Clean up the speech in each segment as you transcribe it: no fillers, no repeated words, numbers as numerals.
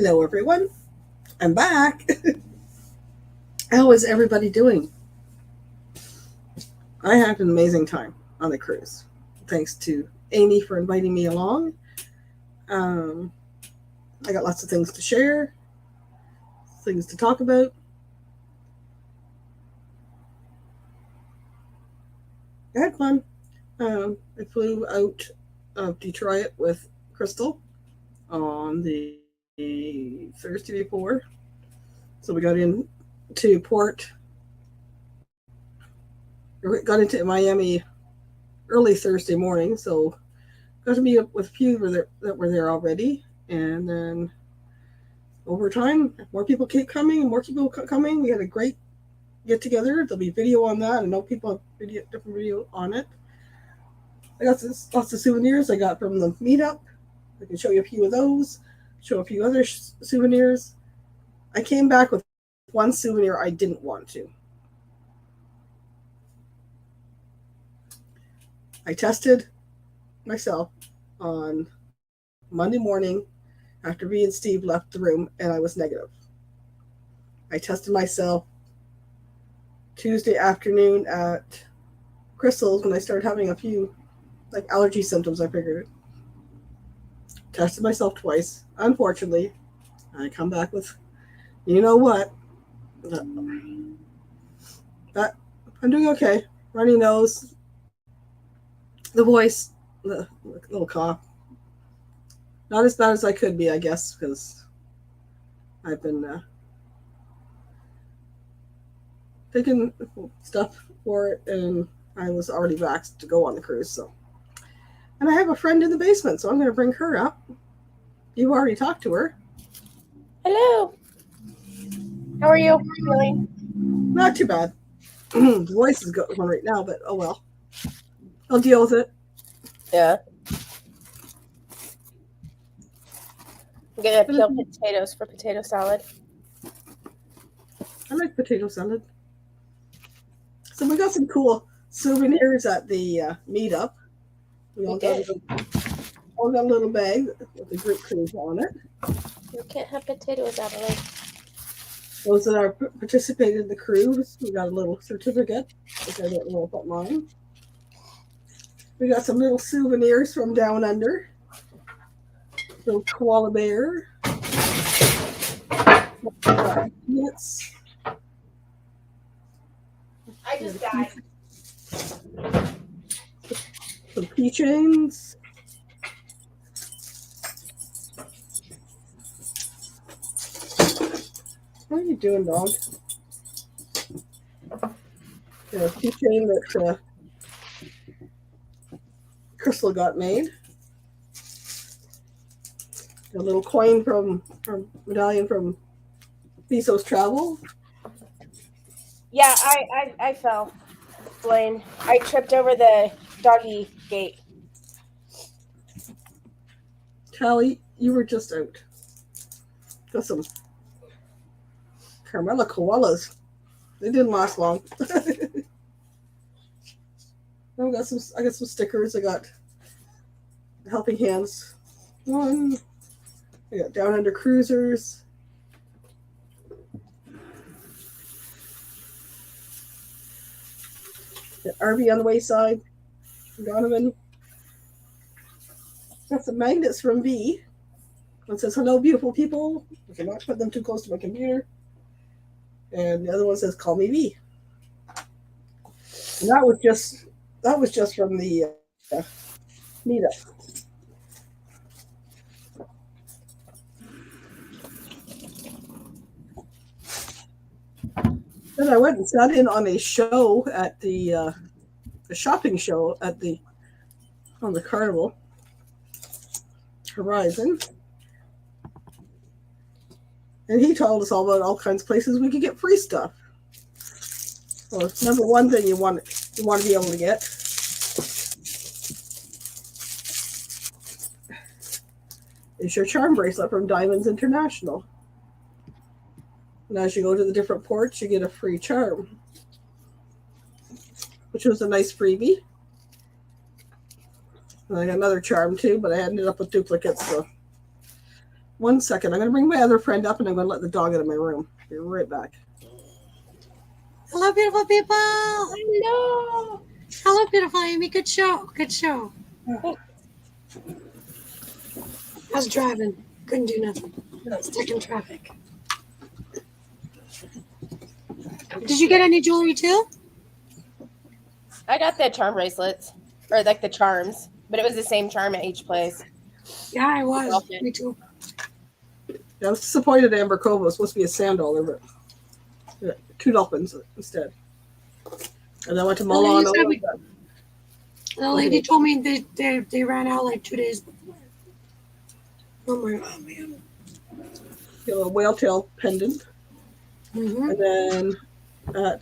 Hello, everyone. I'm back. How is everybody doing? I had an amazing time on the cruise. Thanks to Amy for inviting me along. Um, I got lots of things to share, things to talk about. I had fun. I flew out of Detroit with Crystal on the Thursday before. So we got into got into Miami early Thursday morning. So got to meet up with a few that were there already. And then over time, more people keep coming, more people coming. We had a great get together. There'll be video on that. I know people have different video on it. I got lots of souvenirs I got from the meetup. I can show you a few of those, show a few other souvenirs. I came back with one souvenir I didn't want to. I tested myself on Monday morning after me and Steve left the room, and I was negative. I tested myself Tuesday afternoon at Crystal's when I started having a few allergy symptoms. I figured tested myself twice. Unfortunately, I come back with, you know what? That I'm doing okay. Runny nose, the voice, the little cough. Not as bad as I could be, I guess, because I've been taking stuff for it, and I was already vaxxed to go on the cruise. So, and I have a friend in the basement, so I'm going to bring her up. You've already talked to her. Hello. How are you feeling? Not too bad. The voice is going right now, but oh well. I'll deal with it. Yeah. I'm gonna peel potatoes for potato salad. I like potato salad. So we got some cool souvenirs at the meetup. We all got a little bag with the group cruise on it. You can't have potatoes, Adeline. Those that are participated in the cruise, we got a little certificate, which I don't know about mine. We got some little souvenirs from down under. Little koala bear. Yes. I just died. Some keychains. What are you doing, dog? A keychain that Crystal got made. A little coin from medallion from Bezos Travel. Yeah, I fell, Blaine. I tripped over the doggy gate. Callie, you were just out. Got some Carmela koalas. They didn't last long. I got some stickers. I got Helping Hands one. I got Down Under Cruisers. Got RV on the Wayside. Donovan. Got some magnets from V. One says, "Hello, beautiful people." I cannot put them too close to my computer. And the other one says, "Call me V." And that was just from the meetup. Then I went and sat in on a show at the shopping show on the Carnival Horizon. And he told us all about all kinds of places we could get free stuff. Well, it's number one thing you want to be able to get is your charm bracelet from Diamonds International. And as you go to the different ports, you get a free charm, which was a nice freebie. And I got another charm too, but I ended up with duplicates, so 1 second. I'm going to bring my other friend up and I'm going to let the dog out of my room. Be right back. Hello, beautiful people. Hello. Hello, beautiful Amy. Good show. Good show. I was driving. Couldn't do nothing. Stuck in traffic. Did you get any jewelry too? I got the charm bracelets, or like the charms, but it was the same charm at each place. Yeah, I was. Me too. Yeah, I was disappointed Amber Cove was supposed to be a sand dollar, but yeah, 2 dolphins instead. And I went to Milan. The lady told me they ran out like 2 days before. Oh my god, man. A whale tail pendant. Mm-hmm. And then I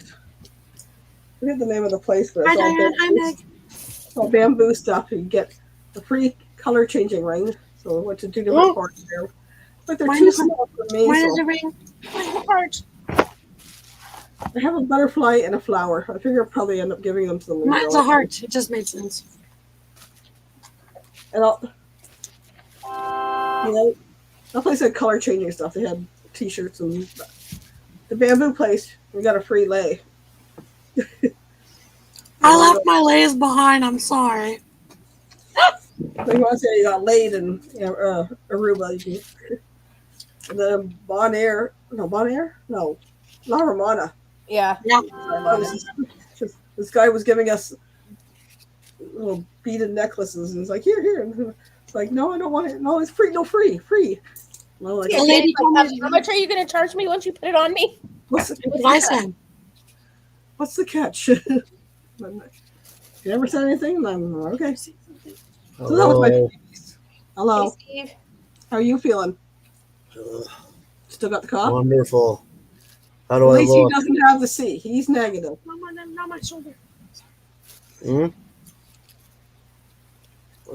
forget the name of the place, but Hi, it's all Diane. Hi, bamboo, Meg. all bamboo stuff. You get a free color changing ring. So I went to 2 different parts there. But they're too small for me. Mine is So a ring. Mine's a heart. I have a butterfly and a flower. I figure I'll probably end up giving them to the little Mine's girl. a heart. It just made sense. And that place had color changing stuff. They had t-shirts and the bamboo place. We got a free lei. I left my lays behind. I'm sorry. So you want to say you got laid in Aruba? You can, the Bonaire? No, La Romana. Yeah. Yeah. This guy was giving us little beaded necklaces, and he's like, here. And it's like, no, I don't want it. No, it's free. No, free. Well, like, Yeah, lady told me- how much are you going to charge me once you put it on me? what's What I said. What's the catch? You never said anything. I'm okay. So that was my piece. Hello. Hey, Steve. How are you feeling? Still got the cough? Wonderful. How At do I least he look? doesn't have the C. He's negative. Not my shoulder. Hmm?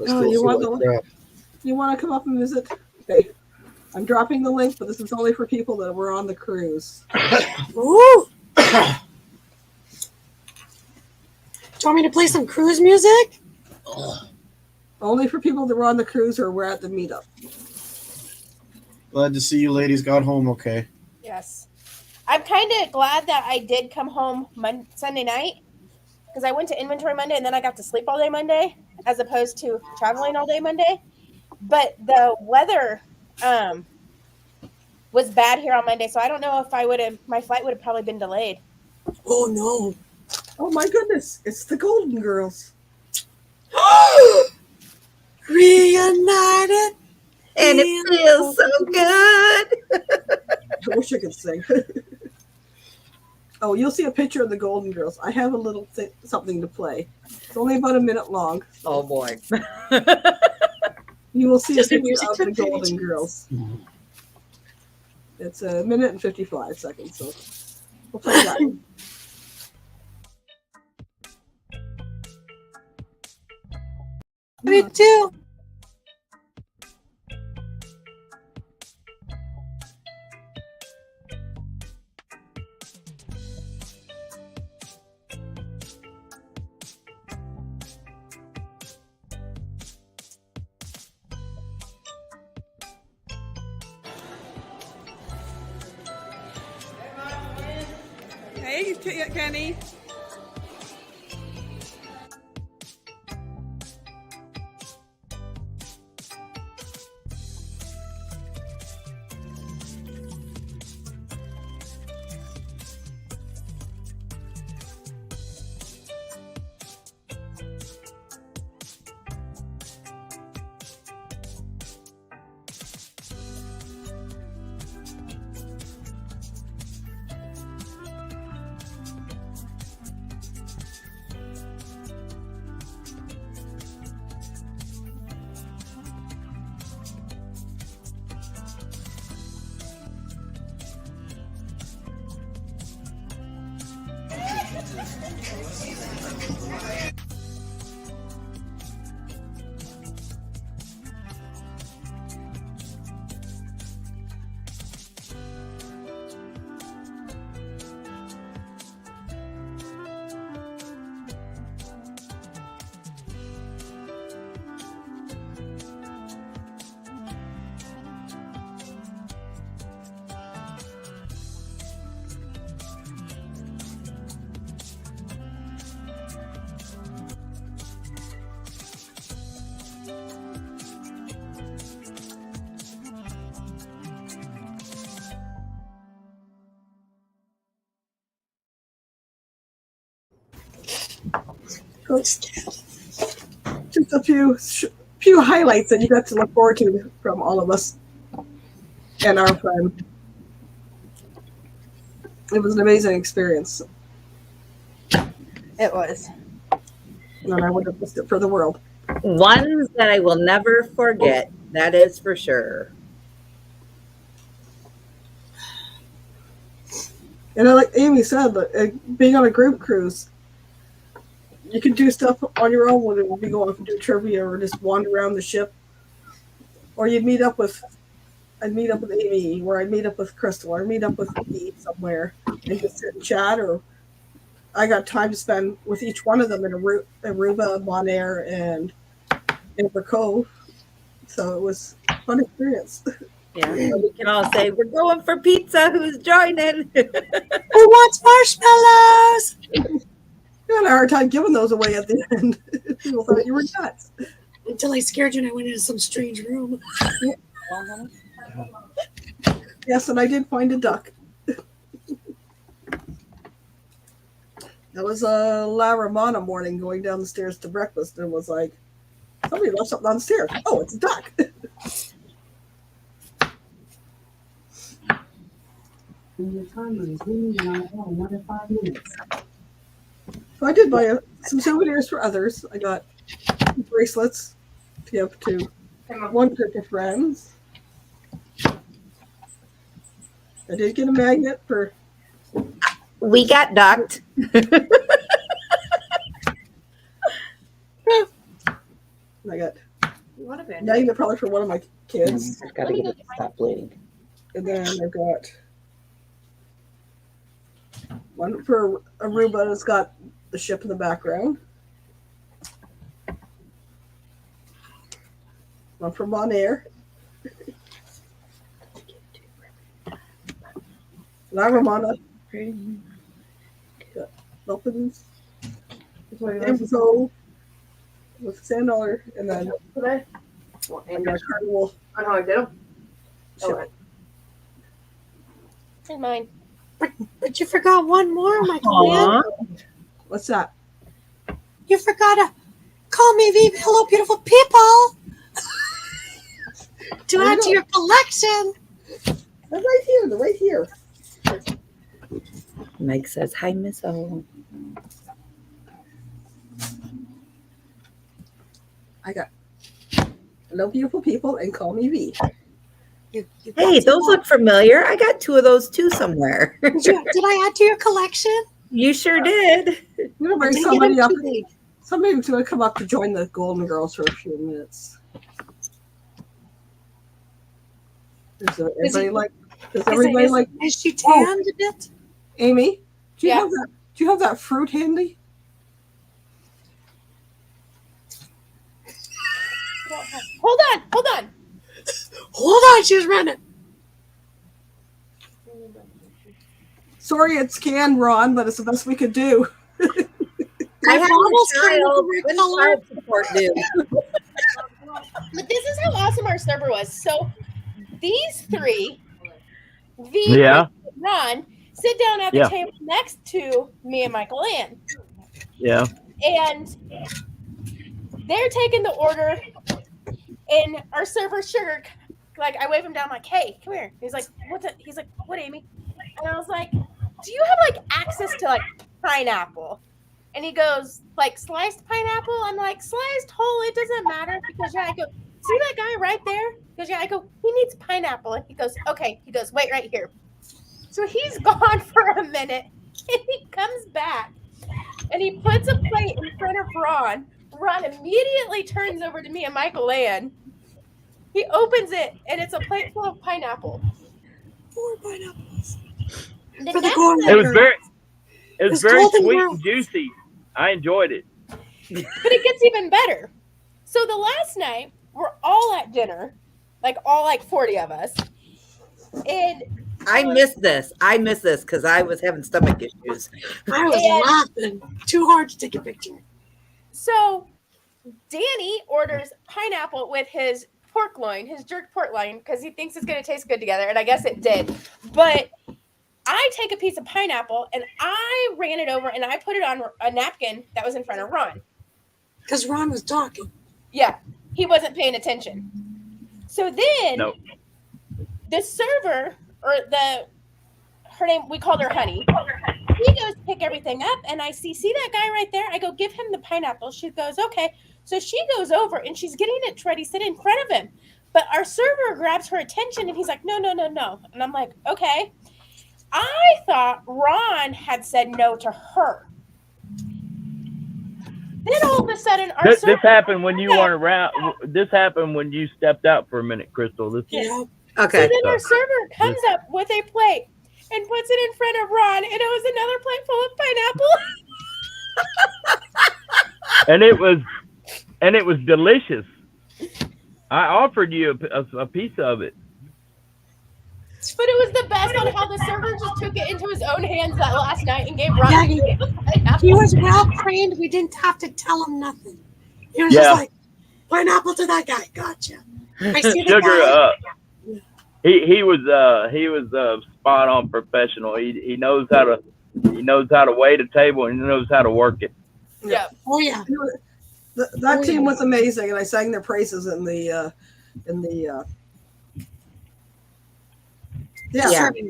I still you feel want like the- crap. You want to come up and visit? Okay. I'm dropping the link, but this is only for people that were on the cruise. Ooh. Do you want me to play some cruise music? Only for people that were on the cruise or were at the meetup. Glad to see you ladies got home okay. Yes. I'm kind of glad that I did come home Sunday night because I went to inventory Monday and then I got to sleep all day Monday as opposed to traveling all day Monday. But the weather was bad here on Monday, so I don't know if my flight would have probably been delayed. Oh no. Oh my goodness, it's the Golden Girls. Reunited. And it feels so good. I wish I could sing. Oh, you'll see a picture of the Golden Girls. I have a little something to play. It's only about a minute long. Oh boy. You will see Just a a picture music of the from Golden Fairy Girls. It's a minute and 55 seconds, so we'll play that. Me too. Hey, Kenny. Just a few highlights that you got to look forward to from all of us and our friend. It was an amazing experience, It was. and I would have missed it for the world. Ones that I will never forget. That is for sure. And like Amy said, being on a group cruise, you can do stuff on your own, whether we go off and do trivia or just wander around the ship, or I'd meet up with Amy, or I'd meet up with Crystal, or meet up with me somewhere and just sit and chat. Or I got time to spend with each one of them in Aruba, Bonaire, and Amber Cove. So it was a fun experience. Yeah, so we can all say we're going for pizza. Who's joining? Who wants marshmallows? You had a hard time giving those away at the end. People thought you were nuts. Until I scared you and I went into some strange room. Yes, and I did find a duck. That was a La Romana morning going down the stairs to breakfast, and was like, somebody left something on the stairs. Oh, it's a duck. So I did buy some souvenirs for others. I got bracelets to give to one group of friends. I did get a magnet for. We got ducked. I got What a bit. magnet probably for one of my kids, I've got to get it to stop bleeding. and then I've got one for Aruba that's got the ship in the background. One for Bonaire. La Romana. Got Dolphins. Amber Cove with $10, and then I got Carnival ship. In mine. But you forgot one more, my Aw. man. What's that? You forgot to call me Viva. Hello, beautiful people. To add to your collection. They're right here. They're right here. Meg says, hi, Miss O. I got hello, beautiful people, and call me V. You got Hey, some those more. look familiar. I got 2 of those too somewhere. Did I add to your collection? You sure did. I'm gonna I bring didn't somebody get up. them too late. Somebody's gonna come up to join the Golden Girls for a few minutes. Does everybody like Is she tanned a bit? Amy? Do you Yeah. have that? Do you have that fruit handy? Hold on. Hold on, she's running. Sorry, it's canned, Ron, but it's the best we could do. I have almost a turned child. the red What does color. child support do? But this is how awesome our server was. So these three, V, Yeah. Chris, and Ron, sit down at the Yeah. table next to me and Michael Ann. Yeah. And they're taking the order, and our server Sugar, like I wave him down, like, "Hey, come here." He's like, "What?" He's like, "What, Amy?" And I was like, "Do you have like access to like pineapple?" And he goes, "Like sliced pineapple?" I'm like, "Sliced whole, it doesn't matter." Because yeah, I go, "See that guy right there?" Because yeah, I go, "He needs pineapple." And he goes, "Okay." He goes, "Wait right here." So he's gone for a minute, and he comes back, and he puts a plate in front of Ron. Ron immediately turns over to me and Michael Ann. He opens it, and it's a plate full of pineapple. 4 pineapples. The For the next Golden night- It was It's very golden sweet girl. and juicy. I enjoyed it. but it gets even better. So the last night, we're all at dinner, like all like 40 of us. And I missed this. I missed this because I was having stomach issues. I was laughing. Too hard to take a picture. so Danny orders pineapple with his pork loin, his jerk pork loin, because he thinks it's going to taste good together. And I guess it did. But I take a piece of pineapple and I ran it over and I put it on a napkin that was in front of Ron. Because Ron was talking. Yeah, he wasn't paying attention. So then No. the server, or her name, we called her Honey. He goes to pick everything up, and I see that guy right there. I go, give him the pineapple. She goes, okay. So she goes over, and she's getting it ready to sit in front of him. But our server grabs her attention, and he's like, no. And I'm like, okay. I thought Ron had said no to her. Then all of a sudden, our This server... happened when you weren't around. This happened when you stepped out for a minute, Crystal. This Yeah. Okay. So then our server comes up with a plate and puts it in front of Ron, and it was another plate full of pineapple. and it was delicious. I offered you a piece of it. But it was the best on how the server just took it into his own hands that last night and gave Ron Yeah, the pineapple. He was well trained. We didn't have to tell him nothing. He was Yeah. just like, pineapple to that guy. Gotcha. I see the Sugar. guy. He was spot on professional. He knows how to wait a table, and he knows how to work it. Yeah. Oh, yeah. That team was amazing, and I sang their praises in the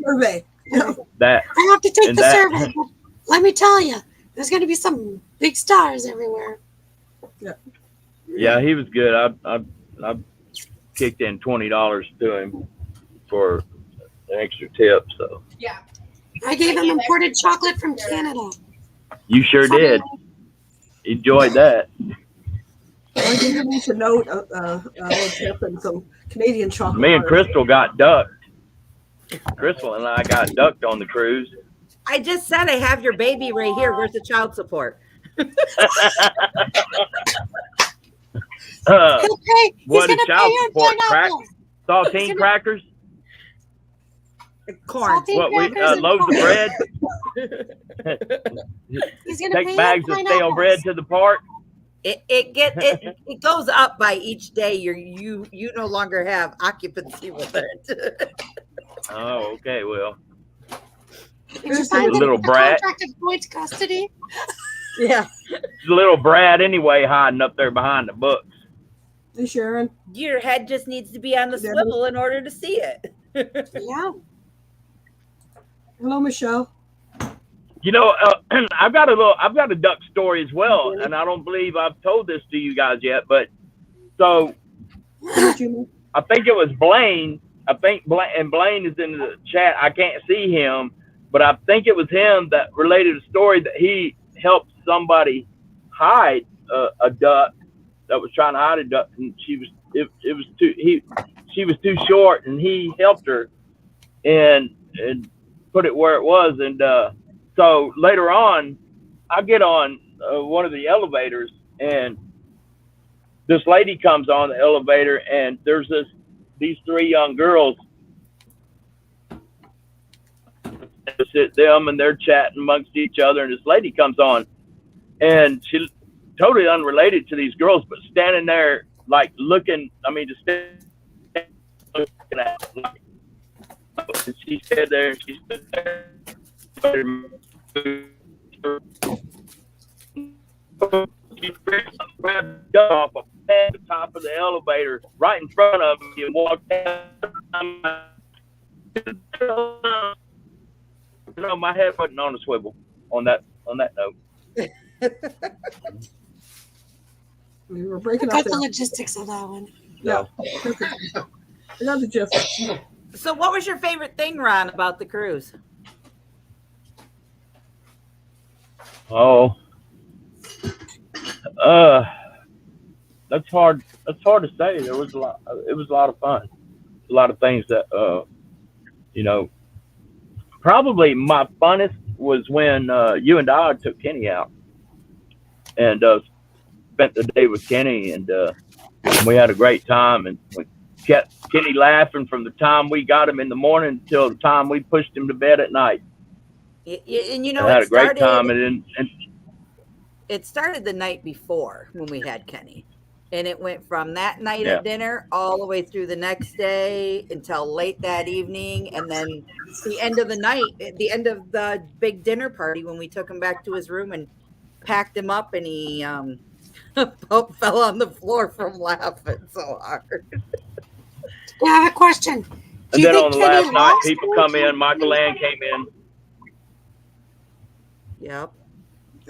survey. Yeah. That I have to take And the that- survey. But let me tell you, there's going to be some big stars everywhere. yeah, he was good. I kicked in $20 to him for an extra tip. So Yeah. I gave him imported chocolate from Canada. you sure did. Enjoyed that. I gave him each a note, a little tip, and some Canadian chocolate. Me and bars. Crystal got ducked. Crystal and I got ducked on the cruise. I just said I have your baby right here. Where's the child support? He'll pay. He's What going is to pay child your support? pineapple. Saltine crackers? Corn. Saltine What we crackers and loaves of corn. bread? He's going to pay Take bags your of stale bread to the park? It goes up by each day. You no longer have occupancy with it. Oh, okay. Well, Did you Here's find a the little brat. contract of joint custody? Yeah. it's a little Brad anyway hiding up there behind the books. Hey, Sharon. Your head just needs to be on the Debbie? swivel in order to see it. Yeah. Hello, Michelle. You know, I've got a duck story as well, and I don't believe I've told this to you guys yet. But so What you mean? I think it was Blaine. I think Blaine is in the chat. I can't see him, but I think it was him that related a story that he helped somebody hide a duck that was trying to hide a duck, and she was too short, and he helped her and put it where it was. And so later on, I get on one of the elevators, and this lady comes on the elevator, and there's these three young girls. Them and they're chatting amongst each other, and this lady comes on, and she totally unrelated to these girls, but standing there like looking. I mean, just looking at. And she said there, and she stood there. She grabbed the off of the top of the elevator right in front of me and walked down. You know, my head wasn't on a swivel on that note. We were breaking up Got the there. logistics of that one. Yeah. I got the gist. So what was your favorite thing, Ron, about the cruise? Oh, that's hard. That's hard to say. There was a lot. It was a lot of fun. A lot of things that, you know. Probably my funnest was when you and I took Kenny out and spent the day with Kenny, and we had a great time, and we kept Kenny laughing from the time we got him in the morning until the time we pushed him to bed at night. And you know, I had it a great started, time, and it started the night before when we had Kenny. And it went from that night Yeah. at dinner all the way through the next day until late that evening. And then the end of the night, at the end of the big dinner party, when we took him back to his room and packed him up, and he Pope fell on the floor from laughing so hard. I have a question. Do And you then think on the Kenny last night, lost people weight come or in. Michael Land came in. Yep.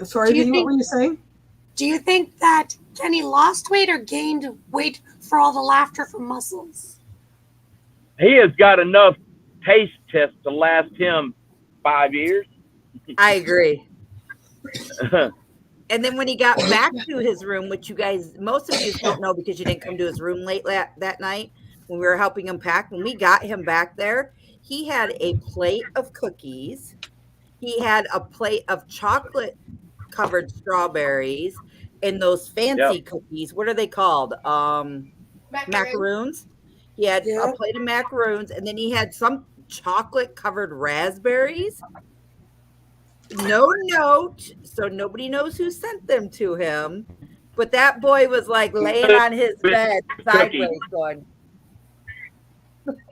Sorry, Do you Dee, what think- were you saying? Do you think that Kenny lost weight or gained weight for all the laughter from Muscles? He has got enough taste test to last him 5 years. I agree. And then when he got back to his room, which you guys, most of you don't know because you didn't come to his room late that night when we were helping him pack. When we got him back there, he had a plate of cookies. He had a plate of chocolate covered strawberries and those fancy cookies. What are they called? Macaroons. He had Yeah. a plate of macaroons, and then he had some chocolate covered raspberries. No note, so nobody knows who sent them to him. But that boy was like laying on his bed sideways, going,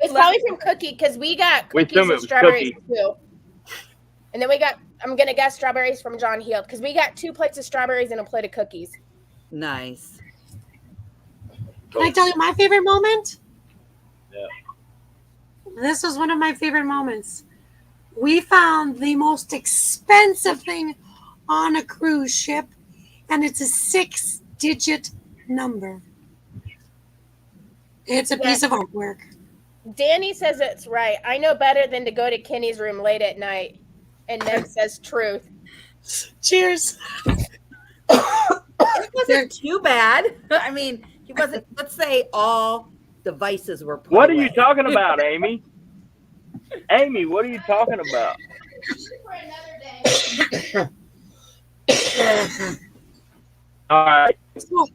It's probably from Cookie because we got We cookies assume it and was strawberries Cookie. too. And then we got, I'm going to guess strawberries from John Heald because we got 2 plates of strawberries and a plate of cookies. nice. Can I tell you my favorite moment? Yeah. This was one of my favorite moments. We found the most expensive thing on a cruise ship, and it's a 6-digit number. It's a piece of artwork. Danny says it's right. I know better than to go to Kenny's room late at night. And Meg says truth. Cheers. It wasn't too bad. I mean, he wasn't, let's say all devices were put What are away. you talking about, Amy? Amy, what are you talking about? All right. So,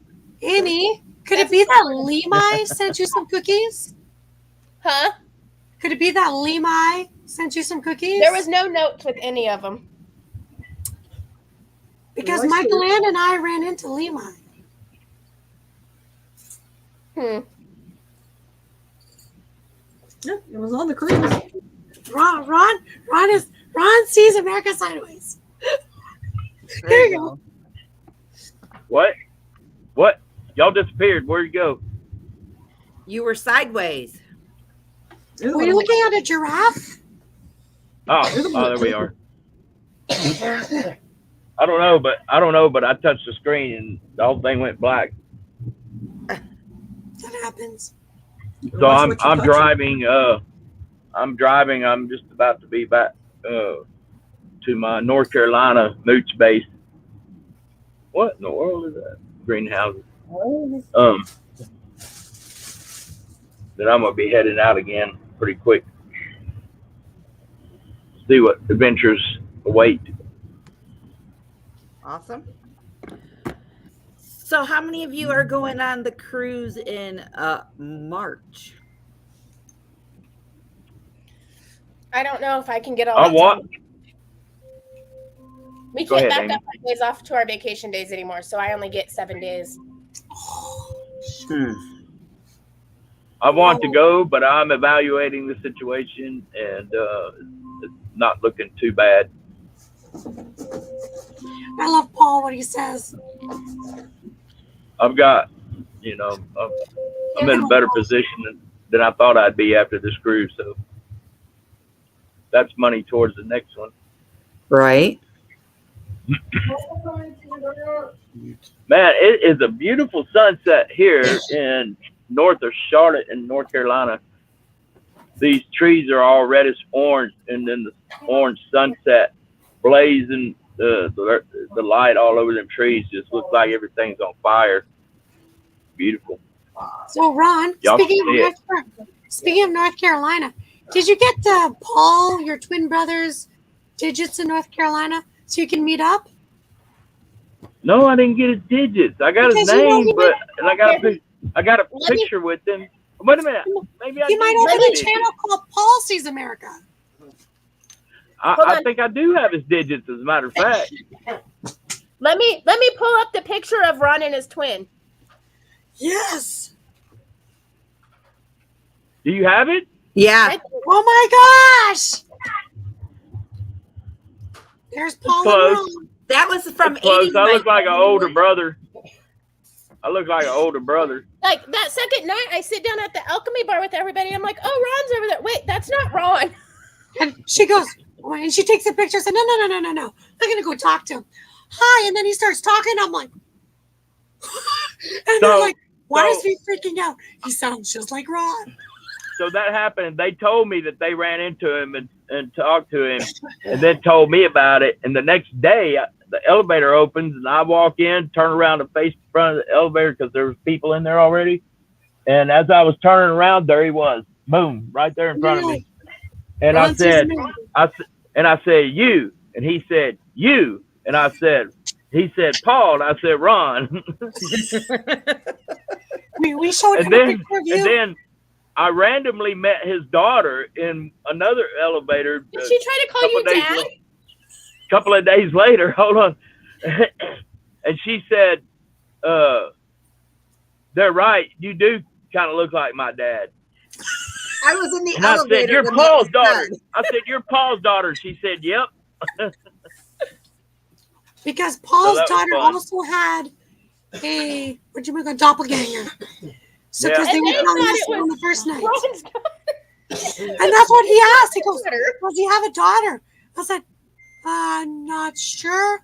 Amy, could it be that Lemai sent you some cookies? Huh? Could it be that Lemai sent you some cookies? There was no notes with any of them. Because Oh, I see. Michael Ann and I ran into Lemai. Yeah, it was on the cruise. Ron sees America sideways. There Here you you go. What? What? Y'all disappeared. Where'd you go? You were sideways. Were you looking at a giraffe? Oh, there we are. I don't know, but I touched the screen and the whole thing went black. That happens. So I'm driving. I'm driving. I'm just about to be back to my North Carolina mooch base. What in the world is that? Greenhouses. Then I'm gonna be heading out again pretty quick. See what adventures await. Awesome. So how many of you are going on the cruise in March? I don't know if I can get all I that want. done. We Go can't ahead, back up our days off to our vacation days anymore, so I only get 7 days. I want to go, but I'm evaluating the situation, and it's not looking too bad. I love Paul, what he says. I've got, I'm in a better position than I thought I'd be after this cruise. So that's money towards the next one. Right. Man, it is a beautiful sunset here in north of Charlotte in North Carolina. These trees are all reddish orange, and then the orange sunset blazing the light all over them trees just looks like everything's on fire. Beautiful. So, Ron, Y'all speaking of North Carolina, did you get Paul, your twin brother's digits in North Carolina so you can meet up? No, I didn't get his digits. I got his Because you know name, he but and I got a Let me- picture with him. Wait a minute. Maybe I You might do have open a his channel called Paul Sees America. Hold I on. think I do have his digits, as a matter of fact. Let me pull up the picture of Ron and his twin. Yes. Do you have it? Yeah. Oh my gosh. There's Paul close. and Ron. That was from Close. 80s. I look like an older brother. I look like an older brother. Like that second night, I sit down at the alchemy bar with everybody. I'm like, oh, Ron's over there. Wait, that's not Ron. And she goes, and she takes a picture and said, no. I'm going to go talk to him. Hi. And then he starts talking. I'm like, and they're like, why is he freaking out? He sounds just like Ron. So that happened. They told me that they ran into him and talked to him, and then told me about it. And the next day, the elevator opens, and I walk in, turn around and face the front of the elevator because there was people in there already. And as I was turning around, there he was, boom, right there in front of me. And I said, you, and he said, you, and he said, Paul, and I said, Ron. we showed him and a then, picture of you. and then I randomly met his daughter in another elevator. Did she try to call you Dad? Couple of days later, hold on. And she said, they're right. You do kind of look like my dad. I was in the And I elevator. said, you're when Paul's that was daughter. done. I said, you're Paul's daughter. She said, yep. Because Paul's that was daughter fun. also had a doppelganger. So Yeah. because they And were they telling thought us it on the first night. Ron's And that's what he asked. He goes, daughter. does he have a daughter? I said, not sure.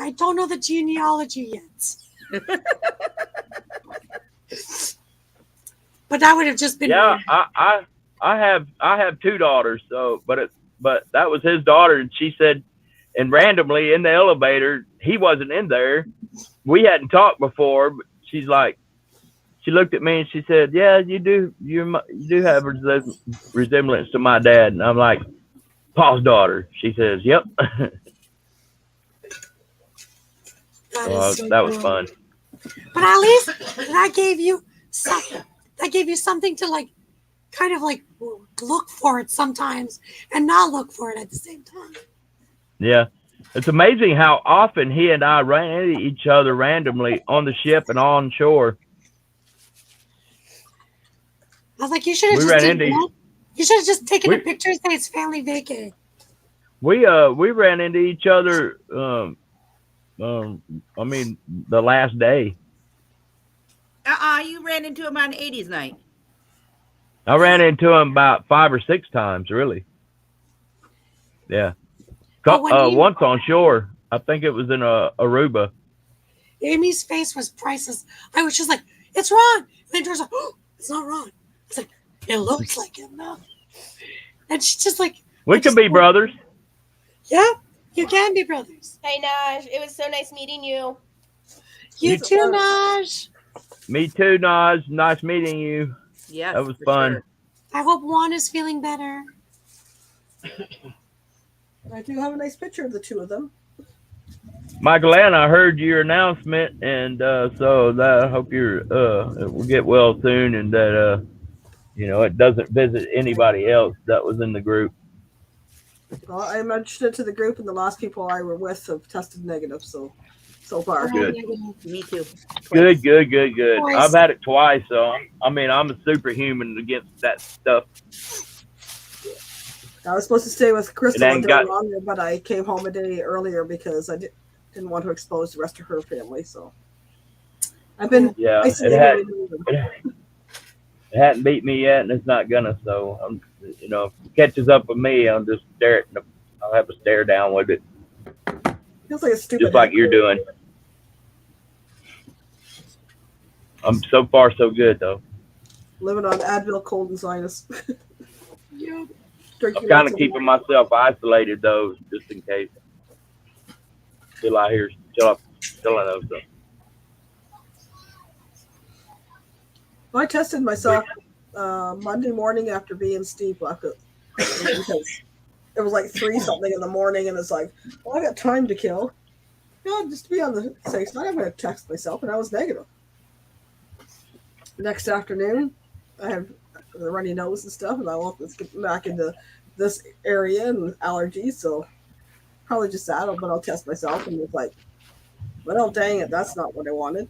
I don't know the genealogy yet. But that would have just been Yeah, weird. I have two daughters. So, but that was his daughter, and she said, and randomly in the elevator, he wasn't in there. We hadn't talked before, but she's like, she looked at me and she said, "Yeah, you do have resemblance to my dad." And I'm like, "Paul's daughter." She says, "Yep." That was fun. But at least that gave you something to like, kind of like look for it sometimes and not look for it at the same time. Yeah. It's amazing how often he and I ran into each other randomly on the ship and on shore. I was like, you should have just taken a picture and say it's family vacay. We ran into each other. I mean, the last day. You ran into him on 80s night. I ran into him about 5 or 6 times, really. Yeah. Once on shore. I think it was in Aruba. Amy's face was priceless. I was just like, it's Ron. And then George's like, oh, it's not Ron. I was like, it looks like him now. And she's just like, We could be brothers. yeah, you can be brothers. Hey, Naj, it was so nice meeting you. You too, Naj. Me too, Naj. Nice meeting you. Yes, That was for fun. sure. I hope Juan is feeling better. I do have a nice picture of the two of them. Michael Ann, I heard your announcement, and so I hope it will get well soon, and that it doesn't visit anybody else that was in the group. Well, I mentioned it to the group, and the last people I were with have tested negative. So far. Good. Me too. Good. Twice. I've had it twice, so I'm a superhuman against that stuff. I was supposed to stay with Crystal It a ain't day got- longer, but I came home a day earlier because I didn't want to expose the rest of her family. So I've been Yeah, isolated. it hadn't beat me yet, and it's not gonna. So if it catches up with me, I'll just I'll have a stare down with it, Feels like a stupid. just like you're doing. I'm so far so good though. Living on Advil, cold, and sinus. Yeah. Drinking I'm kind lots of keeping myself isolated though, just in case. Till I know something. I tested myself Monday morning after being Steve left it because it was like 3 something in the morning, and it's like, well, I got time to kill. Just to be on the safe side, I'm going to test myself, and I was negative. Next afternoon, I have the runny nose and stuff, and let's get back into this area and allergies, so probably just that, but I'll test myself, and it's like, well, dang it, that's not what I wanted.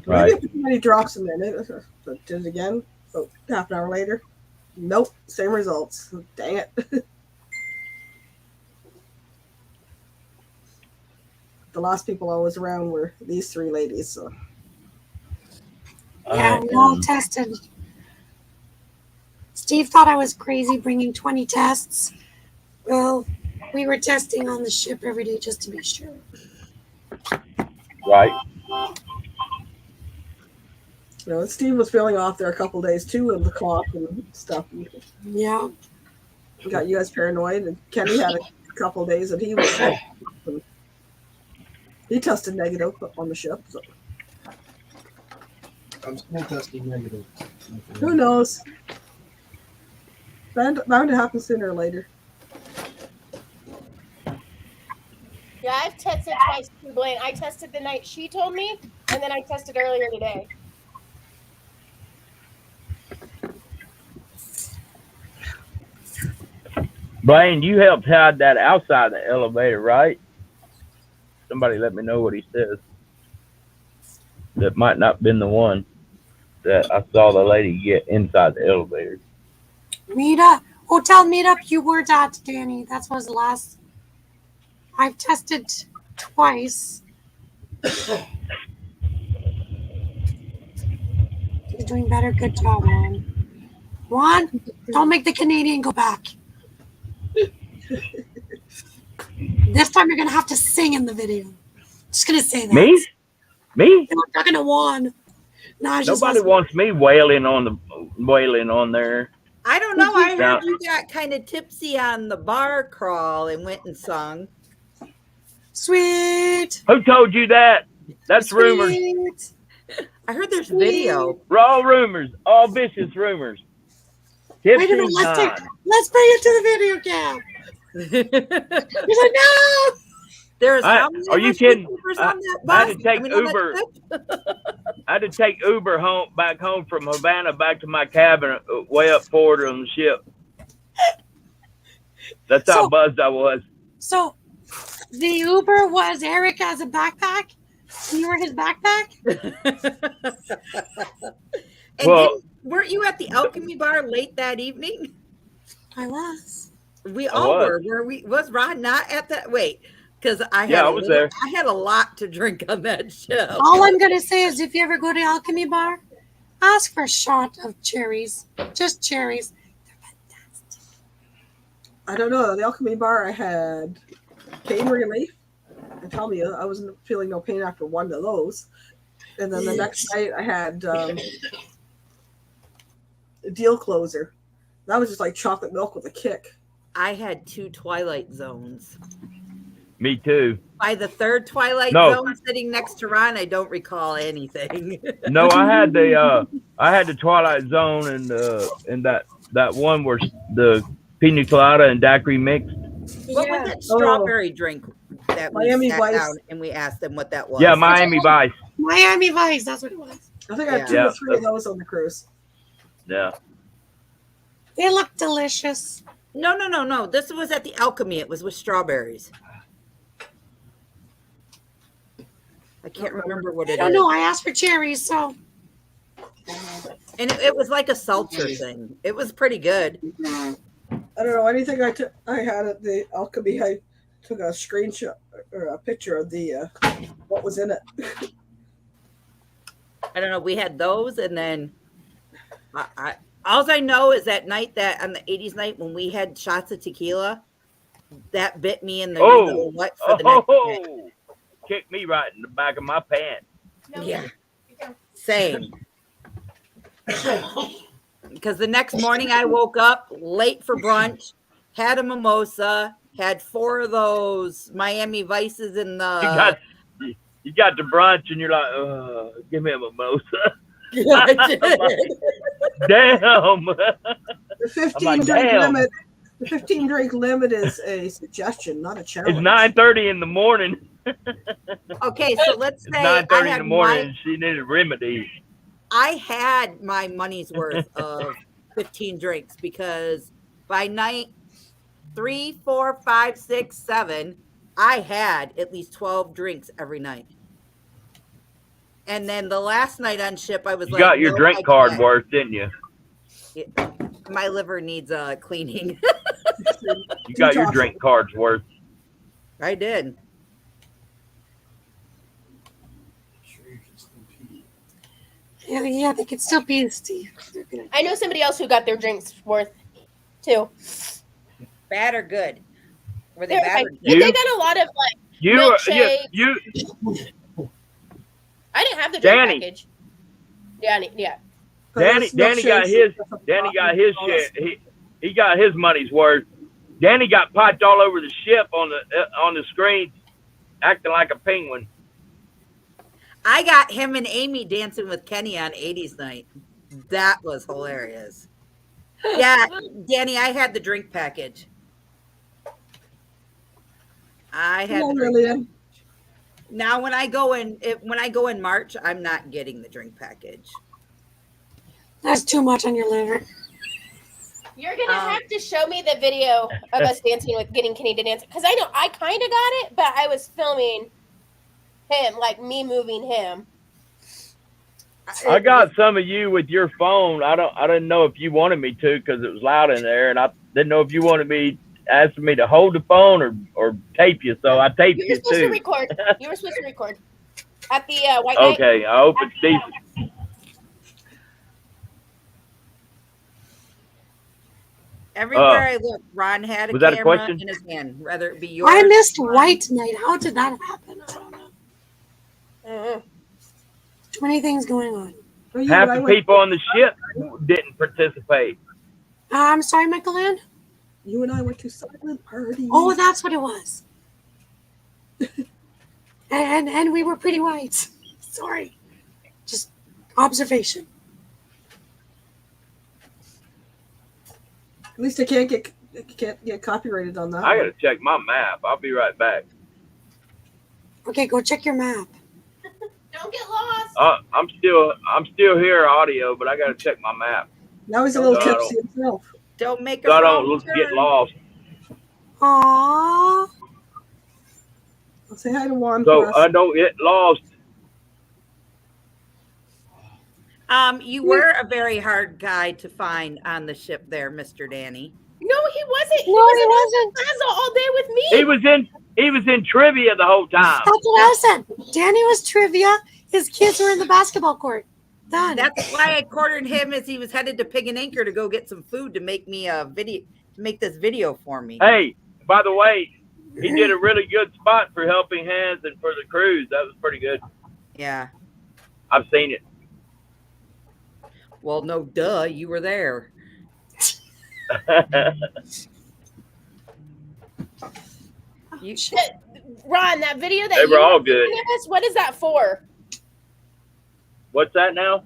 Right. Maybe I put too many drops a minute. So did it again. So half an hour later, nope, same results. Dang it. The last people I was around were these 3 ladies. So Yeah, we all tested. Steve thought I was crazy bringing 20 tests. Well, we were testing on the ship every day just to be sure. Right. You know, Steve was feeling off there a couple days too with the cough and stuff. Yeah. Got you guys paranoid, and Kenny had a couple days that he was sick. He tested negative on the ship. So I'm still testing negative. who knows? Bound to happen sooner or later. Yeah, I've tested twice too, Blaine. I tested the night she told me, and then I tested earlier today. Blaine, you helped hide that outside the elevator, right? Somebody let me know what he says. That might not have been the one that I saw the lady get inside the elevator. Hotel meetup you weren't at, Danny. That was the last. I've tested twice. He's doing better. Good job, Juan. Juan, don't make the Canadian go back. This time you're gonna have to sing in the video. Just gonna say that. Me? Me? I'm not talking to Juan. No, I just Nobody wants me wailing on there. I don't know. I Yeah. heard you got kind of tipsy on the bar crawl and went and sung. Sweet. Who told you that? That's rumors. Sweet. I heard there's video. Raw rumors. All vicious rumors. Wait a Tipsy minute. Let's John. bring it to the video cam. He's like, no. There's I- how many are of you us kidding? YouTubers on that I had bus? to take on that Uber. trip? I had to take Uber back home from Havana back to my cabin way up forward on the ship. That's how So- buzzed I was. So the Uber was Eric as a backpack. You were his backpack. And Well- weren't you at the Alchemy Bar late that evening? I was. We I all was. were. Were we? Was Rod not at that? Wait, because I had Yeah, I a was little- there. I had a lot to drink on that ship. All I'm gonna say is, if you ever go to Alchemy Bar, ask for a shot of cherries. Just cherries. They're fantastic. I don't know. The Alchemy Bar, I had pain relief. And tell me, I wasn't feeling no pain after one of those. And then the next night, I had a deal closer. That was just like chocolate milk with a kick. I had 2 Twilight Zones. Me too. By the third Twilight No. Zone sitting next to Ron, I don't recall anything. No, I had the Twilight Zone and that one where the pina colada and daiquiri mixed. What was that strawberry drink that we Miami sat Vice. down and we asked them what that was? Yeah, Miami Vice. Miami Vice. That's what it was. I think I had Yeah. 2 or 3 of those on the cruise. Yeah. They look delicious. No. This was at the Alchemy. It was with strawberries. I can't remember what I it don't is. know. I asked for cherries, so And it was like a seltzer thing. It was pretty good. I don't know anything I had at the Alchemy. I took a screenshot or a picture of the what was in it. I don't know. We had those, and then all I know is that night that on the 80s night when we had shots of tequila, that bit me in the Oh. what for the next day. Oh, kicked me right in the back of my pants. No, Yeah. you go. Same. Because the next morning I woke up late for brunch, had a mimosa, had 4 of those Miami Vices in the. You got the brunch and you're like, give me a mimosa. I did. Damn. The 15 like, drink damn. limit. The 15 drink limit is a suggestion, not a challenge. It's 9:30 in the morning. Okay, so let's It's say 9:30 in the morning and she needed remedy. I had my money's worth of 15 drinks because by night 3, 4, 5, 6, 7, I had at least 12 drinks every night. And then the last night on ship, I was You like, got your "No, drink I card can't." worth, didn't you? My liver needs cleaning. You got your drink cards worth. I did. Yeah, they could still be Steve. They're gonna- I know somebody else who got their drinks worth too. Bad or good? Were they They're bad fine. or good? You- They got a lot of like. You, Milkshake. you, I didn't have the drink Danny. package. Yeah. Danny got his shit. He got his money's worth. Danny got piped all over the ship on the screen, acting like a penguin. I got him and Amy dancing with Kenny on 80s night. That was hilarious. Yeah, Danny, I had the drink package. I had the drink package. Now when I go in March, I'm not getting the drink package. That's too much on your liver. You're gonna have to show me the video of us dancing with getting Kenny to dance because I know I kind of got it, but I was filming him, like me moving him. I got some of you with your phone. I didn't know if you wanted me to because it was loud in there, and I didn't know if you wanted me asking me to hold the phone or tape you. So I taped You were you supposed to too. record. You were supposed to record at the White Night. Okay, I hope it's decent. Everywhere I looked, Ron had a was that a camera question? in his hand, whether it be yours. I missed or mine. White Night. How did that happen? I don't know. Mm-mm. Too many things going on. Half the people on the ship didn't participate. I'm sorry, Michael Ann. You and I went to silent party. Oh, that's what it was. and we were pretty white. Sorry. Just observation. At least I can't get copyrighted on that. I gotta check my map. I'll be right back. Okay, go check your map. Don't get lost. I'm still here audio, but I gotta check my map. Now he's a little No, I tipsy himself. Don't make a So I wrong don't turn. get lost. Aww. I'll say hi to Juan So for us. I don't get lost. You were a very hard guy to find on the ship there, Mr. Danny. No, he wasn't. He No, was he in wasn't. Plaza all day with me. He was in trivia the whole time. That's what I said. Danny was trivia. His kids were in the basketball court. Done. That's why I cornered him as he was headed to Pig and Anchor to go get some food to make me a video, to make this video for me. Hey, by the way, he did a really good spot for Helping Hands and for the cruise. That was pretty good. Yeah. I've seen it. Well, no, duh, you were there. You Ron, that video that They you were all good. sending us, what is that for? What's that now?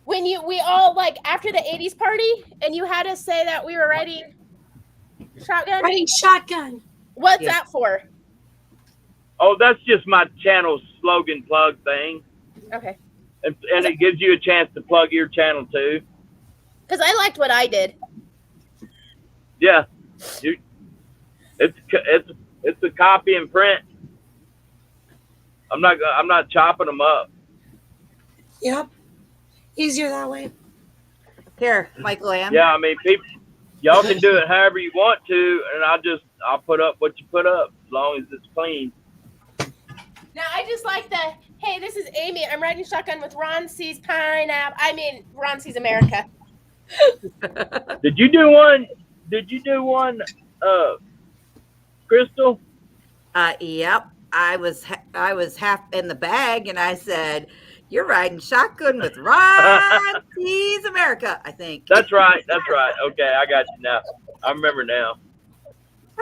When we all like after the 80s party and you had us say that we were riding shotgun? Riding shotgun. What's Yeah. that for? Oh, that's just my channel slogan plug thing. Okay. And it gives you a chance to plug your channel too. Because I liked what I did. Yeah. It's a copy and print. I'm not chopping them up. Yep. Easier that way. here, Michael Ann. Yeah, I mean, y'all can do it however you want to, and I'll put up what you put up as long as it's clean. Now I just like the hey, this is Amy. I'm riding shotgun with Ron C's Pineapple. I mean Ron C's America. Did you do one? Crystal? Yep. I was half in the bag, and I said, "You're riding shotgun with Ron C's America." I think That's right. Okay, I got you now. I remember now.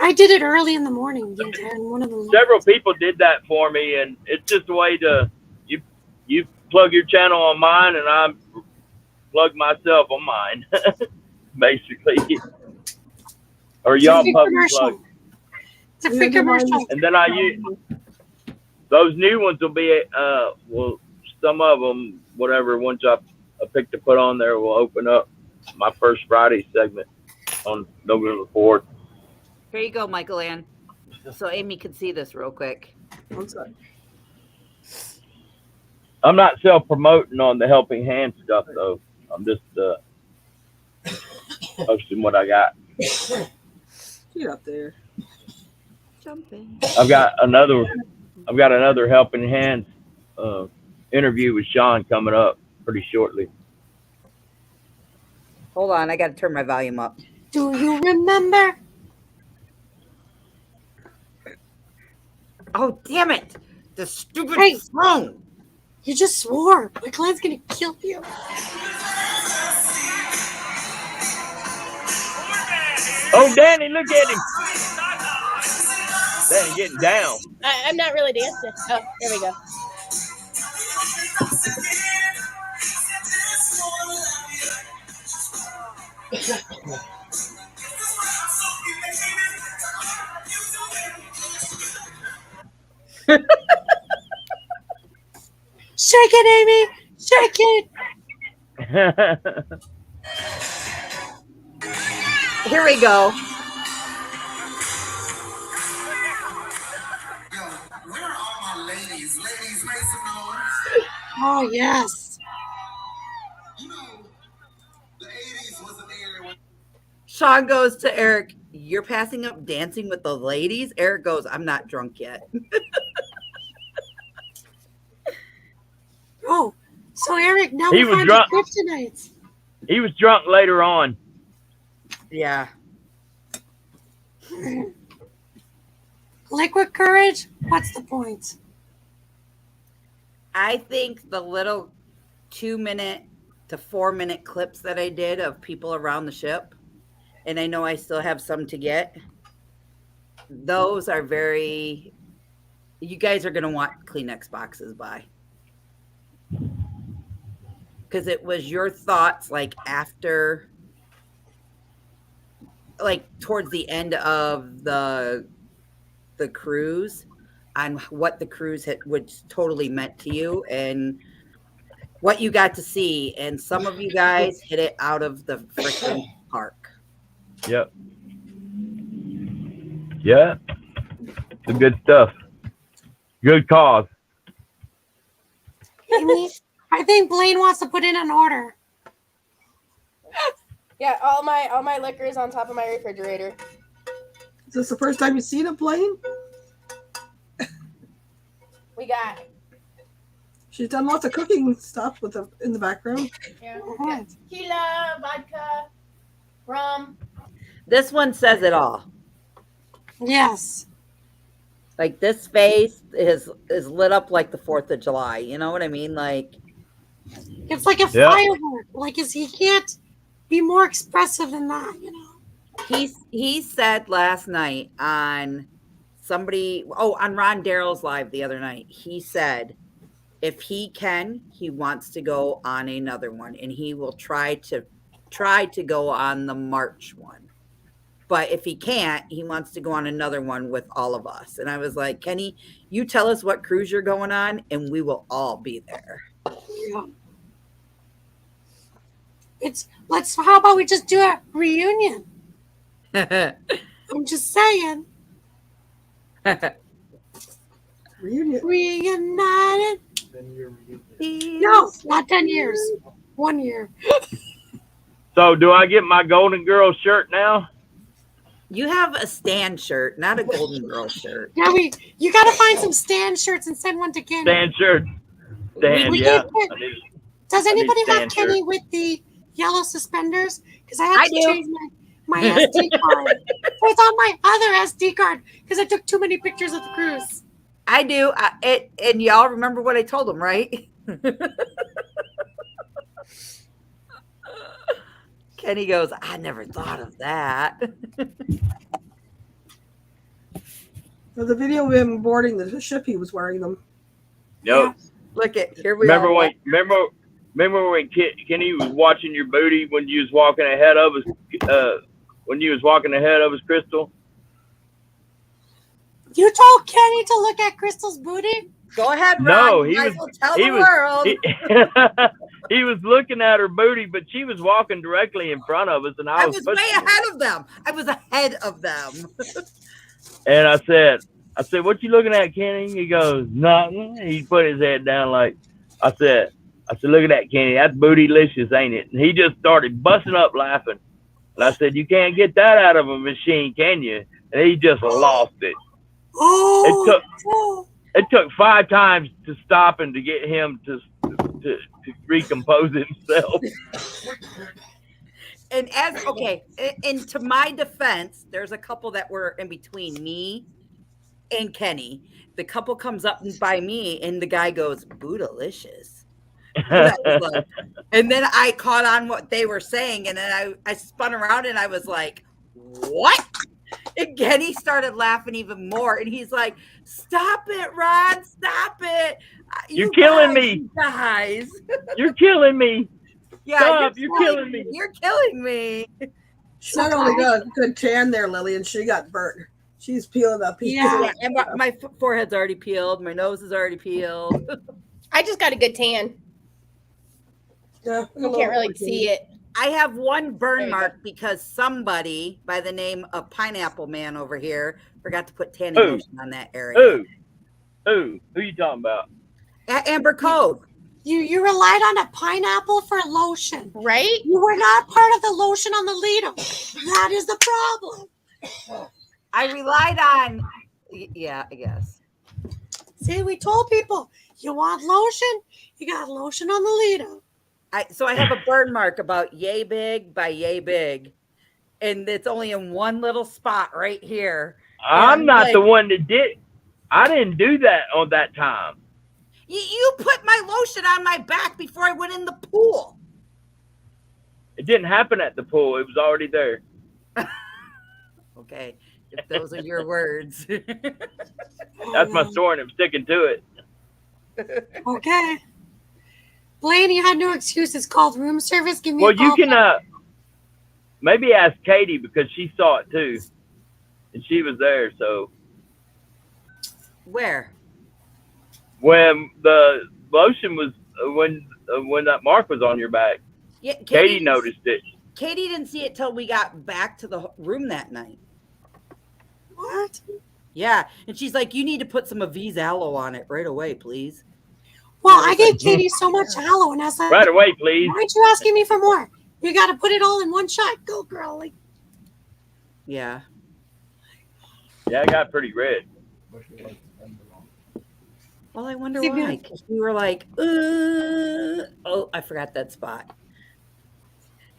I did it early in the morning. And one of them. Several people did that for me, and it's just a way to you plug your channel on mine, and I plug myself on mine, basically. Or y'all It's a free public commercial. plug. It's a free commercial. And then I use those new ones will be some of them, whatever ones I picked to put on there will open up my first Friday segment on November 4th. Here you go, Michael Ann. So Amy can see this real quick. I'm sorry. I'm not self-promoting on the Helping Hand stuff though. I'm just posting what I got. Get up there. Jumping. I've got another Helping Hands interview with Sean coming up pretty shortly. Hold on, I got to turn my volume up. Do you remember? Oh, damn it! The stupid Hey. phone. You just swore. My client's gonna kill you. Oh, Danny, look at him. Danny getting down. I'm not really dancing. Oh, there we go. Shake it, Amy. Shake it. Here we go. Where are all my ladies? Ladies, make some noise. Oh yes. You know, the 80s was an era when Sean goes to Eric, "You're passing up dancing with the ladies?" Eric goes, "I'm not drunk yet." Oh, so Eric, now He we was find drunk. the kryptonites. He was drunk later on. Yeah. Liquid courage. What's the point? I think the little 2-minute to 4-minute clips that I did of people around the ship, and I know I still have some to get, those are very, you guys are going to want Kleenex boxes by. Because it was your thoughts like after, like towards the end of the cruise, on what the cruise would totally meant to you and what you got to see. And some of you guys hit it out of the freaking park. Yep. Yeah. Some good stuff. Good cause. Amy, I think Blaine wants to put in an order. Yeah, all my liquor is on top of my refrigerator. Is this the first time you've seen a plane? We got She's done lots of cooking stuff with in the background. tequila, vodka, rum. This one says it all. Yes. Like this face is lit up like the 4th of July. You know what I mean? Like It's like a Yeah. firework. Like he can't be more expressive than that, you know. he said last night on on Ron Darrell's live the other night, he said if he can, he wants to go on another one, and he will try to go on the March one. But if he can't, he wants to go on another one with all of us. And I was like, Kenny, you tell us what cruise you're going on, and we will all be there. Yeah. How about we just do a reunion? I'm just saying. Reunion. Reunited. No, not 10 years. 1 year. So do I get my Golden Girl shirt now? You have a Stan shirt, not a Golden Girl shirt. Yeah, you gotta find some Stan shirts and send one to Kenny. Stan shirt. Stan, We yeah. can put- Does anybody have Stan Kenny shirt. with the yellow suspenders? Because I have I to do. change my SD card. So it's on my other SD card because I took too many pictures of the cruise. I do. And y'all remember what I told him, right? Kenny goes, I never thought of that. For the video of him boarding the ship, he was wearing them. Yep. Look at here we Remember are. when Kenny was watching your booty when you was walking ahead of us, Crystal? You told Kenny to look at Crystal's booty? Go ahead, Ron. No, You he might was- as well tell he the was- world. He was looking at her booty, but she was walking directly in front of us, and I I was way pushing her. ahead of them. I was ahead of them. And I said, what you looking at, Kenny? He goes, nothing. He put his head down like, I said, look at that, Kenny. That's bootylicious, ain't it? And he just started busting up laughing. And I said, you can't get that out of a machine, can you? And he just lost it. Oh, It took 5 times to stop him to get him to to recompose himself. And and to my defense, there's a couple that were in between me and Kenny. The couple comes up by me, and the guy goes, "Bootylicious." And then I caught on what they were saying, and then I spun around and I was like, "What?" And Kenny started laughing even more, and he's like, "Stop it, Ron! Stop it! You're killing me, guys! You're killing me! Yeah, Stop! You're killing me! You're killing me!" She not only got a good tan there, Lillian, she got burnt. She's peeling up. Yeah. And my forehead's already peeled. My nose is already peeled. I just got a good tan. Yeah, You can't really see it. I have one There burn you mark because somebody by the name of Pineapple Man over here forgot to put tanning Who? lotion on that area. Who you talking about? At Amber Cove. You relied on a pineapple for lotion. Right? You were not part of the lotion on the Lido. That is the problem. I relied on, yeah, I guess. See, we told people, you want lotion? You got lotion on the Lido. So I have a burn mark about yay big by yay big. And it's only in one little spot right here. I'm not like- the one that did. I didn't do that on that time. You put my lotion on my back before I went in the pool. It didn't happen at the pool. It was already there. Okay, if those are your words. That's my story, and I'm sticking to it. Okay. Blaine, you had no excuse. It's called room service. Give me Well, a call you can back. maybe ask Katie because she saw it too, and she was there. So Where? when the lotion was when that mark was on your back, Yeah, Katie noticed it. Katie didn't see it till we got back to the room that night. What? Yeah, and she's like, "You need to put some Aviz aloe on it right away, please." Well, I gave Katie so much aloe, and I was like, Right away, please. why aren't you asking me for more? You got to put it all in one shot. Go, girl. Like, Yeah. Yeah, I got pretty red. Well, I wonder See, why. because- 'Cause we were like, oh, I forgot that spot.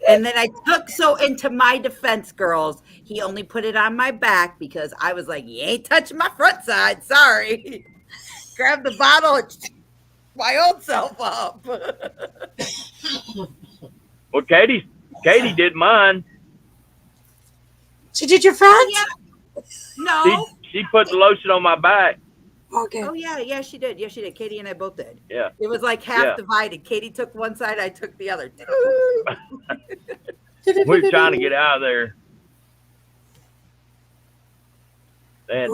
And then I took, so into my defense, girls, he only put it on my back because I was like, you ain't touching my front side. Sorry. Grab the bottle and my own self up. Well, Katie did mine. she did your front? Yeah. No. She put the lotion on my back. Okay. Oh, yeah, she did. Yeah, she did. Katie and I both did. Yeah. It was like half Yeah. divided. Katie took one side, I took the other. We were trying to get out of there. They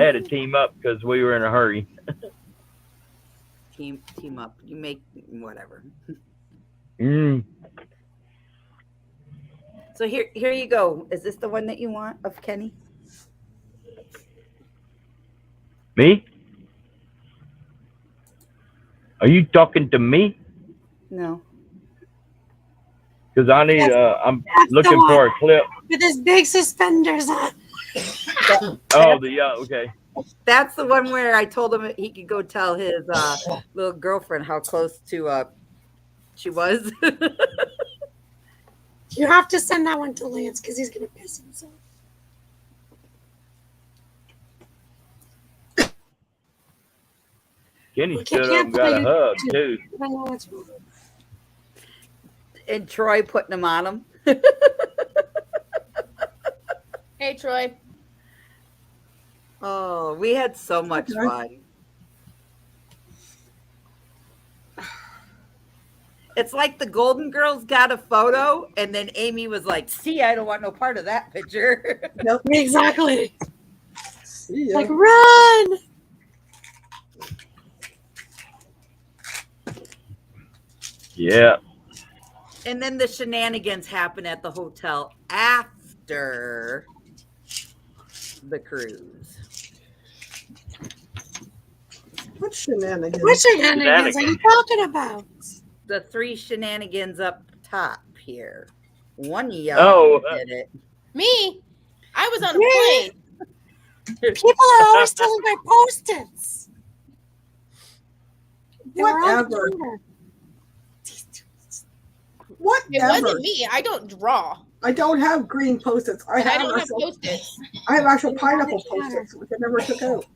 had to team up because we were in a hurry. Team up. You make whatever. Mm. So here you go. Is this the one that you want of Kenny? Me? Are you talking to me? No. Because I need. I'm That's the looking one. for a clip. With his big suspenders on. Oh, okay. That's the one where I told him he could go tell his little girlfriend how close to she was. You have to send that one to Lance because he's going to piss himself. Kenny We stood up can't and got a play- hug too. I don't know what's wrong. And Troy putting him on him. Hey, Troy. Oh, we had so much Okay. fun. It's like the Golden Girls got a photo, and then Amy was like, "See, I don't want no part of that picture." Exactly. See ya. Like, run. Yeah. And then the shenanigans happen at the hotel after the cruise. What shenanigans? What shenanigans are you talking about? The 3 shenanigans up top here. One of y'all Oh, did it. Me? I was on a Me? plane. People are always stealing my post-its. They were on the Whatever. counter. It Whatever. wasn't me. I don't draw. I don't have green post-its. And I don't have post-its. I have actual pineapple post-its, which I never took out.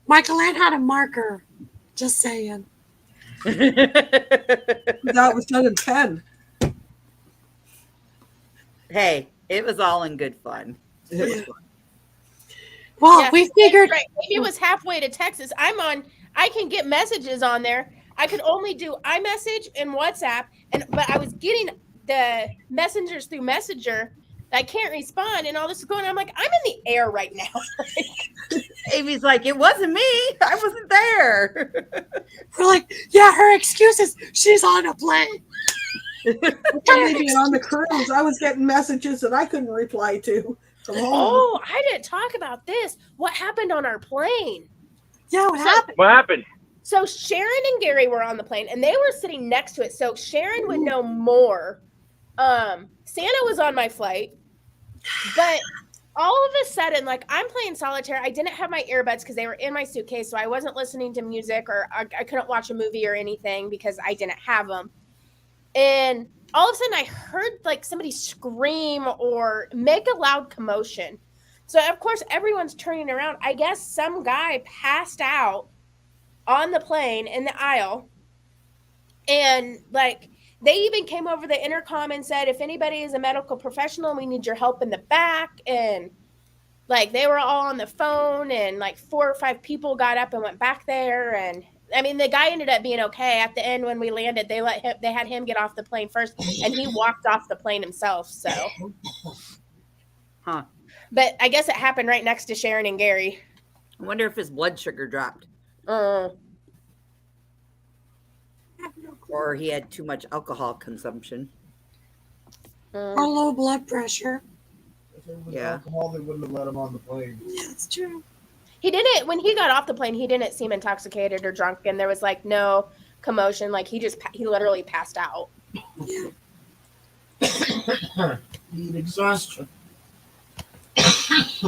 Michael Ann had a marker. Just saying. That was done in pen. Hey, it was all in good fun. It was fun. Well, Yeah, we figured. right. Maybe it was halfway to Texas. I can get messages on there. I could only do iMessage and WhatsApp, but I was getting the messengers through Messenger. I can't respond, and all this is going on. I'm like, I'm in the air right now. Amy's like, it wasn't me. I wasn't there. We're like, yeah, her excuse is she's on a plane. Maybe on the cruise, I was getting messages that I couldn't reply to from home. Oh, I didn't talk about this. What happened on our plane? Yeah, what happened? What happened? So Sharon and Gary were on the plane, and they were sitting next to it. So Sharon would know more. Santa was on my flight, but all of a sudden, like, I'm playing solitaire. I didn't have my earbuds because they were in my suitcase, so I wasn't listening to music, or I couldn't watch a movie or anything because I didn't have them. And all of a sudden I heard like somebody scream or make a loud commotion. So of course everyone's turning around. I guess some guy passed out on the plane in the aisle. And like they even came over the intercom and said, if anybody is a medical professional, we need your help in the back. And like they were all on the phone, and like 4 or 5 people got up and went back there. And I mean, the guy ended up being okay. At the end, when we landed, they had him get off the plane first, and he walked off the plane himself. So, Huh. But I guess it happened right next to Sharon and Gary. I wonder if his blood sugar dropped or he had too much alcohol consumption. Or low blood pressure. If it was Yeah. alcohol, they wouldn't have let him on the plane. Yeah, that's true. He didn't, when he got off the plane, he didn't seem intoxicated or drunk, and there was like no commotion. Like he literally passed out. Yeah. Heat exhaustion. There's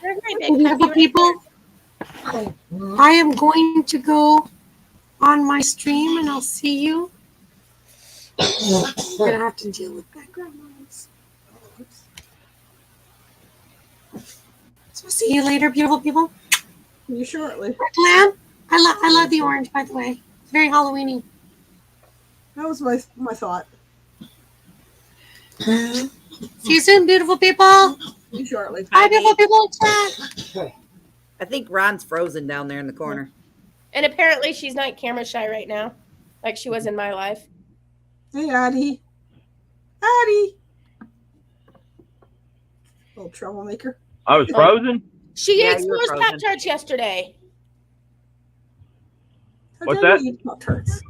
my big Beautiful puppy. people, I am going to go on my stream, and I'll see you. We're gonna have to deal with background noise. So see you later, beautiful people. You shortly. Glenn, I love the orange, by the way. It's very Halloweeny. That was my thought. See you soon, beautiful people. You shortly. Bye, beautiful people. Chat. I think Ron's frozen down there in the corner. And apparently she's not camera shy right now, like she was in my life. Hey, Addie. Addie. Little troublemaker. I was frozen. She Yeah, ate you were s'mores frozen. Pop-Tarts yesterday. How What's dare that? you eat Pop-Tarts?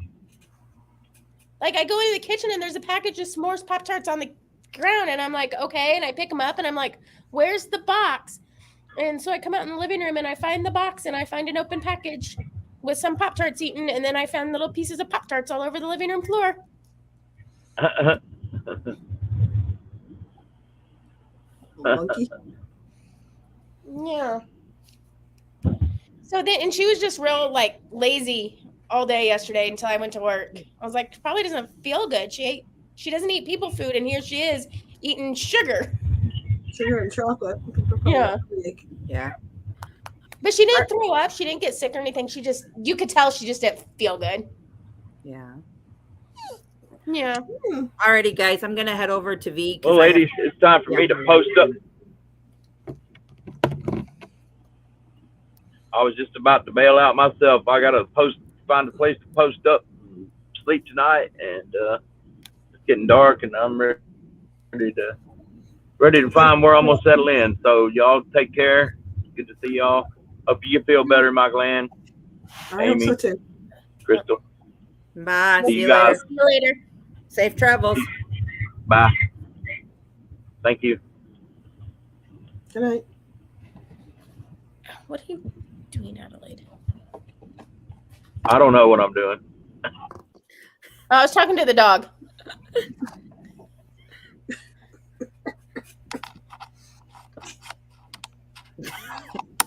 Like I go into the kitchen and there's a package of s'mores Pop-Tarts on the ground, and I'm like, okay, and I pick them up and I'm like, where's the box? And so I come out in the living room and I find the box and I find an open package with some Pop-Tarts eaten, and then I found little pieces of Pop-Tarts all over the living room floor. Little monkey. Yeah. So then, and she was just real like lazy all day yesterday until I went to work. I was like, probably doesn't feel good. She doesn't eat people food, and here she is eating sugar. Sugar and chocolate. Yeah. Yeah. But she didn't throw up. She didn't get sick or anything. You could tell she just didn't feel good. Yeah. Yeah. Alrighty, guys, I'm gonna head over to V. 'cause Well, I have- ladies, it's time for me to post up. I was just about to bail out myself. I gotta find a place to post up, and sleep tonight, and it's getting dark, and I'm ready to find where I'm gonna settle in. So y'all take care. Good to see y'all. Hope you feel better, Michael Ann, I hope so Amy. too. Crystal. Bye. See See you you guys. later. See you later. Safe travels. Bye. Thank you. Good night. What are you doing, Adelaide? I don't know what I'm doing. I was talking to the dog.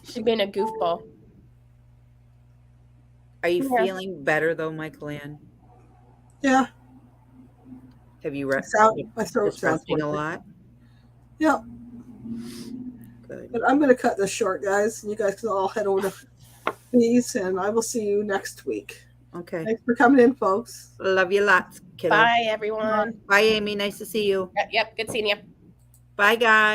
She's being a goofball. Are you Yeah. feeling better though, Michael Ann? Yeah, Have you rested? my throat Just sounds resting a working. lot? Yeah, Good. but I'm going to cut this short, guys. You guys can all head over to these, and I will see you next week. Okay. Thanks for coming in, folks. Love you lots, kiddo. Bye, everyone. Bye, Amy. Nice to see you. Yep, good seeing you. Bye, guys.